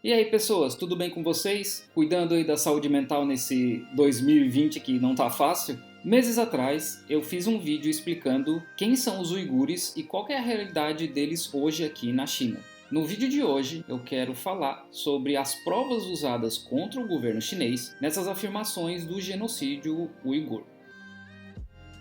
E aí, pessoas, tudo bem com vocês? Cuidando aí da saúde mental nesse 2020 que não tá fácil? Meses atrás, eu fiz um vídeo explicando quem são os uigures e qual é a realidade deles hoje aqui na China. No vídeo de hoje, eu quero falar sobre as provas usadas contra o governo chinês nessas afirmações do genocídio uigur.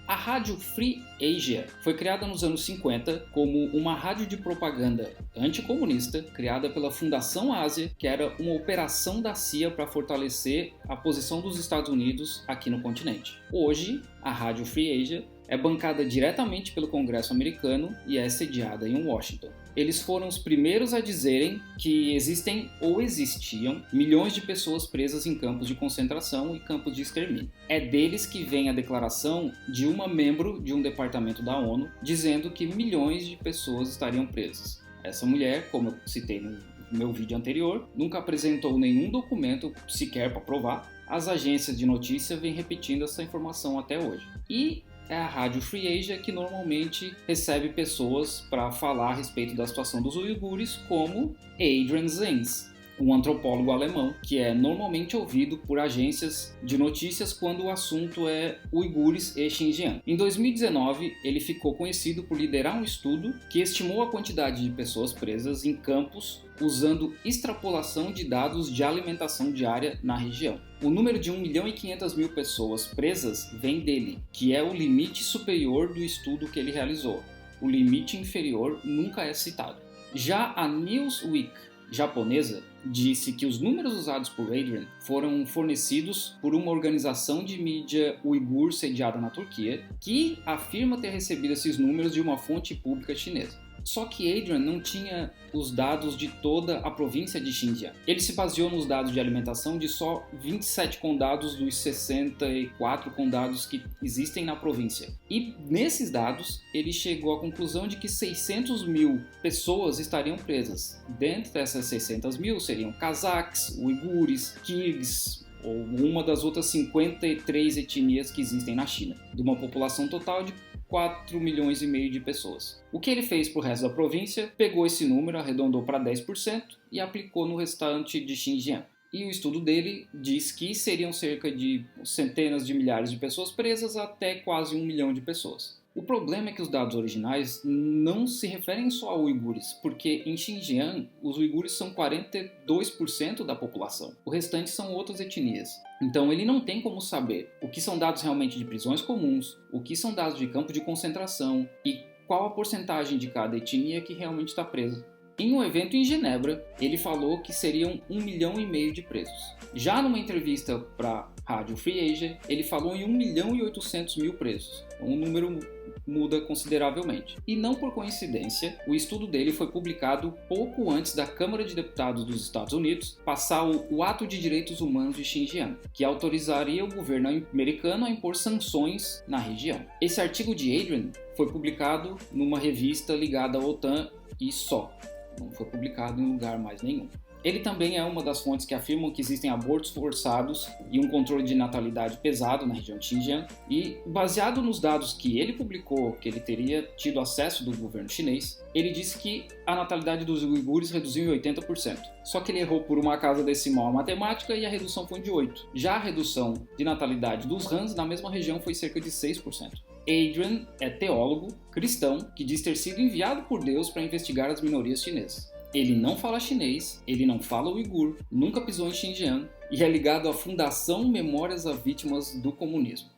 A rádio Free Asia foi criada nos anos 50 como uma rádio de propaganda anticomunista criada pela Fundação Ásia, que era uma operação da CIA para fortalecer a posição dos Estados Unidos aqui no continente. Hoje, a rádio Free Asia é bancada diretamente pelo Congresso americano e é sediada em Washington. Eles foram os primeiros a dizerem que existem ou existiam milhões de pessoas presas em campos de concentração e campos de extermínio. É deles que vem a declaração de uma membro de um departamento da ONU dizendo que milhões de pessoas estariam presas. Essa mulher, como eu citei no meu vídeo anterior, nunca apresentou nenhum documento sequer para provar. As agências de notícia vêm repetindo essa informação até hoje. E é a rádio Free Asia que normalmente recebe pessoas para falar a respeito da situação dos uigures, como Adrian Zenz, um antropólogo alemão que é normalmente ouvido por agências de notícias quando o assunto é uigures e Xinjiang. Em 2019, ele ficou conhecido por liderar um estudo que estimou a quantidade de pessoas presas em campos usando extrapolação de dados de alimentação diária na região. O número de 1.500.000 pessoas presas vem dele, que é o limite superior do estudo que ele realizou. O limite inferior nunca é citado. Já a Newsweek japonesa disse que os números usados por Adrian foram fornecidos por uma organização de mídia uigur sediada na Turquia, que afirma ter recebido esses números de uma fonte pública chinesa. Só que Adrian não tinha os dados de toda a província de Xinjiang. Ele se baseou nos dados de alimentação de só 27 condados dos 64 condados que existem na província. E nesses dados, ele chegou à conclusão de que 600.000 pessoas estariam presas. Dentro dessas 600.000 seriam cazaques, uigures, kirgues, ou uma das outras 53 etnias que existem na China, de uma população total de 4,5 milhões de pessoas. O que ele fez para o resto da província? Pegou esse número, arredondou para 10% e aplicou no restante de Xinjiang. E o estudo dele diz que seriam cerca de centenas de milhares de pessoas presas até quase 1 milhão de pessoas. O problema é que os dados originais não se referem só a uigures, porque em Xinjiang os uigures são 42% da população. O restante são outras etnias. Então ele não tem como saber o que são dados realmente de prisões comuns, o que são dados de campo de concentração e qual a porcentagem de cada etnia que realmente está presa. Em um evento em Genebra, ele falou que seriam 1,5 milhão de presos. Já numa entrevista para a Rádio Free Asia, ele falou em 1.800.000 presos. Então, o número muda consideravelmente. E não por coincidência, o estudo dele foi publicado pouco antes da Câmara de Deputados dos Estados Unidos passar o Ato de Direitos Humanos de Xinjiang, que autorizaria o governo americano a impor sanções na região. Esse artigo de Adrian foi publicado numa revista ligada à OTAN e só. Não foi publicado em lugar mais nenhum. Ele também é uma das fontes que afirmam que existem abortos forçados e um controle de natalidade pesado na região de Xinjiang. E, baseado nos dados que ele publicou, que ele teria tido acesso do governo chinês, ele disse que a natalidade dos uigures reduziu em 80%. Só que ele errou por uma casa decimal a matemática e a redução foi de 8%. Já a redução de natalidade dos Hans na mesma região foi cerca de 6%. Adrian é teólogo cristão que diz ter sido enviado por Deus para investigar as minorias chinesas. Ele não fala chinês, ele não fala uigur, nunca pisou em Xinjiang e é ligado à Fundação Memórias a Vítimas do Comunismo.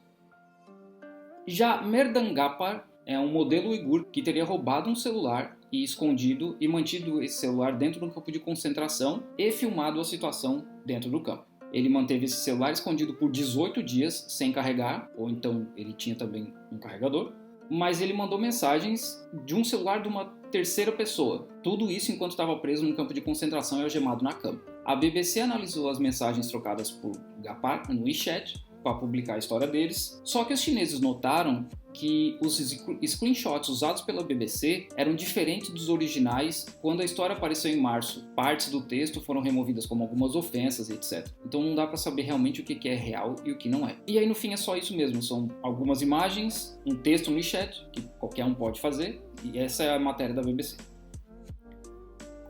Já Merdangapar é um modelo uigur que teria roubado um celular e escondido e mantido esse celular dentro de um campo de concentração e filmado a situação dentro do campo. Ele manteve esse celular escondido por 18 dias sem carregar, ou então ele tinha também um carregador, mas ele mandou mensagens de um celular de uma terceira pessoa. Tudo isso enquanto estava preso num campo de concentração e algemado na cama. A BBC analisou as mensagens trocadas por Gapar no WeChat para publicar a história deles, só que os chineses notaram que os screenshots usados pela BBC eram diferentes dos originais quando a história apareceu em março. Partes do texto foram removidas como algumas ofensas, etc. Então não dá para saber realmente o que é real e o que não é. E aí no fim é só isso mesmo, são algumas imagens, um texto no chat, que qualquer um pode fazer, e essa é a matéria da BBC.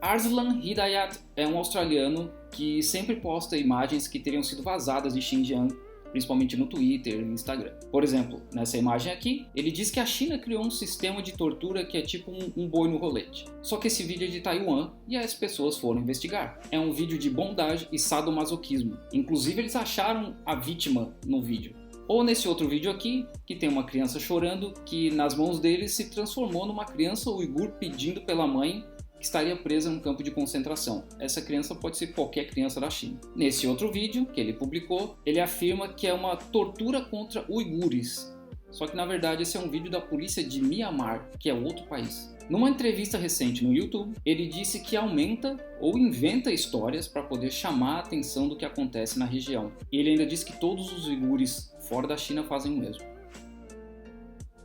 Arslan Hidayat é um australiano que sempre posta imagens que teriam sido vazadas de Xinjiang, principalmente no Twitter e no Instagram. Por exemplo, nessa imagem aqui, ele diz que a China criou um sistema de tortura que é tipo um boi no rolete. Só que esse vídeo é de Taiwan e as pessoas foram investigar. É um vídeo de bondade e sadomasoquismo. Inclusive, eles acharam a vítima no vídeo. Ou nesse outro vídeo aqui, que tem uma criança chorando, que nas mãos deles se transformou numa criança uigur pedindo pela mãe que estaria presa num campo de concentração. Essa criança pode ser qualquer criança da China. Nesse outro vídeo que ele publicou, ele afirma que é uma tortura contra uigures. Só que na verdade esse é um vídeo da polícia de Myanmar, que é outro país. Numa entrevista recente no YouTube, ele disse que aumenta ou inventa histórias para poder chamar a atenção do que acontece na região. E ele ainda diz que todos os uigures fora da China fazem o mesmo.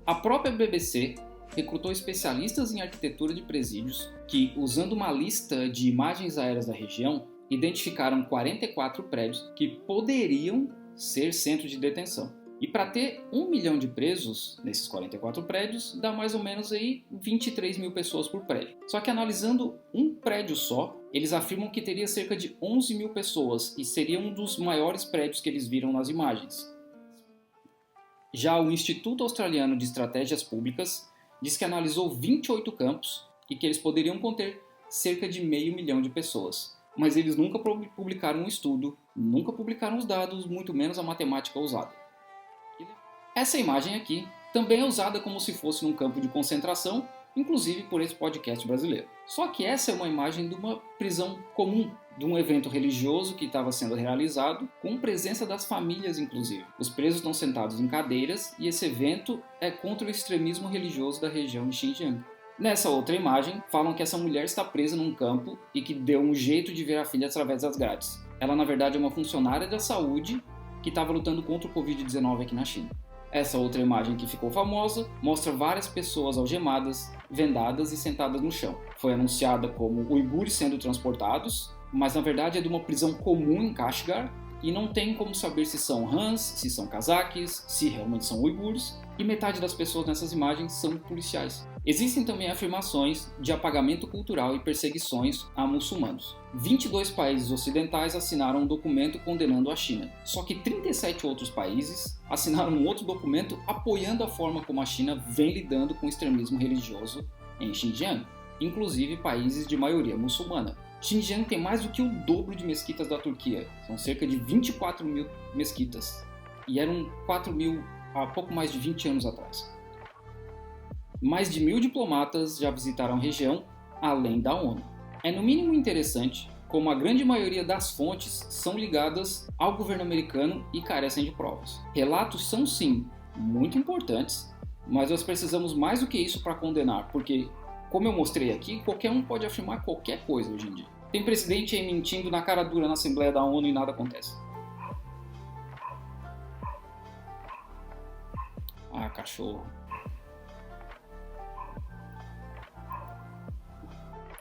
A própria BBC recrutou especialistas em arquitetura de presídios que, usando uma lista de imagens aéreas da região, identificaram 44 prédios que poderiam ser centro de detenção. E para ter 1 milhão de presos nesses 44 prédios, dá mais ou menos aí 23 mil pessoas por prédio. Só que analisando um prédio só, eles afirmam que teria cerca de 11 mil pessoas e seria um dos maiores prédios que eles viram nas imagens. Já o Instituto Australiano de Estratégias Públicas diz que analisou 28 campos e que eles poderiam conter cerca de 500 mil de pessoas. Mas eles nunca publicaram um estudo, nunca publicaram os dados, muito menos a matemática usada. Essa imagem aqui também é usada como se fosse num campo de concentração, inclusive por esse podcast brasileiro. Só que essa é uma imagem de uma prisão comum, de um evento religioso que estava sendo realizado, com presença das famílias inclusive. Os presos estão sentados em cadeiras e esse evento é contra o extremismo religioso da região de Xinjiang. Nessa outra imagem, falam que essa mulher está presa num campo e que deu um jeito de ver a filha através das grades. Ela, na verdade, é uma funcionária da saúde que estava lutando contra o Covid-19 aqui na China. Essa outra imagem que ficou famosa mostra várias pessoas algemadas, vendadas e sentadas no chão. Foi anunciada como uigures sendo transportados, mas na verdade é de uma prisão comum em Kashgar e não tem como saber se são Hans, se são cazaques, se realmente são uigures, e metade das pessoas nessas imagens são policiais. Existem também afirmações de apagamento cultural e perseguições a muçulmanos. 22 países ocidentais assinaram um documento condenando a China, só que 37 outros países assinaram um outro documento apoiando a forma como a China vem lidando com o extremismo religioso em Xinjiang, inclusive países de maioria muçulmana. Xinjiang tem mais do que o dobro de mesquitas da Turquia, são cerca de 24 mil mesquitas, e eram 4 mil há pouco mais de 20 anos atrás. Mais de 1.000 diplomatas já visitaram a região, além da ONU. É no mínimo interessante como a grande maioria das fontes são ligadas ao governo americano e carecem de provas. Relatos são sim muito importantes, mas nós precisamos mais do que isso para condenar, porque, como eu mostrei aqui, qualquer um pode afirmar qualquer coisa hoje em dia. Tem presidente aí mentindo na cara dura na Assembleia da ONU e nada acontece. Ah, cachorro.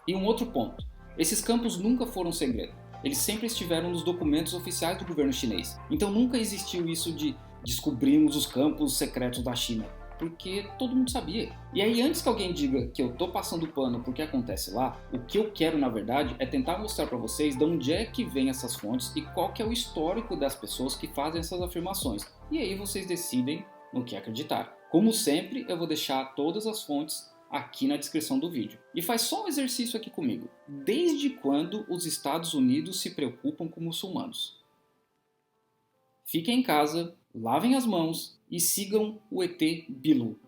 E um outro ponto. Esses campos nunca foram segredo. Eles sempre estiveram nos documentos oficiais do governo chinês. Então nunca existiu isso de descobrimos os campos secretos da China, porque todo mundo sabia. E aí, antes que alguém diga que eu tô passando pano porque acontece lá, o que eu quero na verdade é tentar mostrar para vocês de onde é que vem essas fontes e qual que é o histórico das pessoas que fazem essas afirmações. E aí vocês decidem no que acreditar. Como sempre, eu vou deixar todas as fontes aqui na descrição do vídeo. E faz só um exercício aqui comigo. Desde quando os Estados Unidos se preocupam com muçulmanos? Fiquem em casa, lavem as mãos e sigam o ET Bilu.